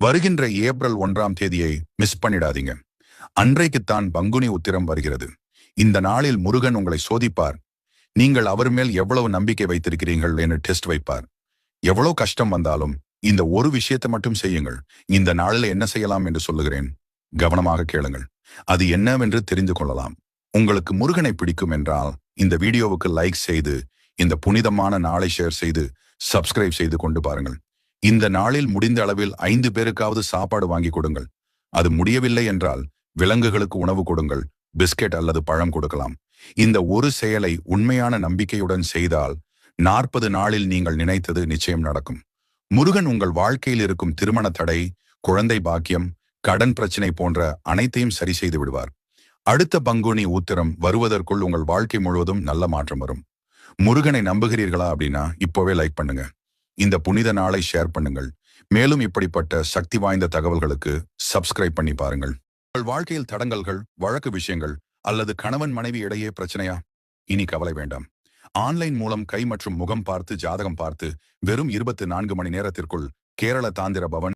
வருகின்ற ஏப்ரல் 1ஆம் தேதியை மிஸ் பண்ணிடாதீங்க. அன்றைக்குத்தான் பங்குனி உத்திரம் வருகிறது. இந்த நாளில் முருகன் உங்களை சோதிப்பார். நீங்கள் அவர் மேல் எவ்வளவு நம்பிக்கை வைத்திருக்கிறீர்கள் என்று டெஸ்ட் வைப்பார். எவ்வளவு கஷ்டம் வந்தாலும் இந்த ஒரு விஷயத்தை மட்டும் செய்யுங்கள். இந்த நாளில் என்ன செய்யலாம் என்று சொல்லுகிறேன். கவனமாக கேளுங்கள். அது என்னவென்று தெரிந்து கொள்ளலாம். உங்களுக்கு முருகனை பிடிக்கும் என்றால் இந்த வீடியோவுக்கு லைக் செய்து, இந்த புனிதமான நாளை ஷேர் செய்து, சப்ஸ்கிரைப் செய்து கொண்டு பாருங்கள். இந்த நாளில் முடிந்த அளவில் 5 பேருக்காவது சாப்பாடு வாங்கி கொடுங்கள். அது முடியவில்லை என்றால் விலங்குகளுக்கு உணவு கொடுங்கள். பிஸ்கெட் அல்லது பழம் கொடுக்கலாம். இந்த ஒரு செயலை உண்மையான நம்பிக்கையுடன் செய்தால் 40 நாளில் நீங்கள் நினைத்தது நிச்சயம் நடக்கும். முருகன் உங்கள் வாழ்க்கையில் இருக்கும் திருமண தடை, குழந்தை பாக்கியம், கடன் பிரச்சனை போன்ற அனைத்தையும் சரி செய்து விடுவார். அடுத்த பங்குனி உத்திரம் வருவதற்குள் உங்கள் வாழ்க்கை முழுவதும் நல்ல மாற்றம் வரும். முருகனை நம்புகிறீர்களா அப்படின்னா இப்போவே லைக் பண்ணுங்க. இந்த புனித நாளை ஷேர் பண்ணுங்கள். மேலும் இப்படிப்பட்ட சக்தி வாய்ந்த தகவல்களுக்கு சப்ஸ்கிரைப் பண்ணி பாருங்கள். உங்கள் வாழ்க்கையில் தடங்கல்கள், வழக்கு விஷயங்கள் அல்லது கணவன் மனைவி இடையே பிரச்சனையா? இனி கவலை வேண்டாம். ஆன்லைன் மூலம் கை மற்றும் முகம் பார்த்து ஜாதகம் பார்த்து வெறும் 24 மணி நேரத்திற்குள் கேரள தாந்திர பவன்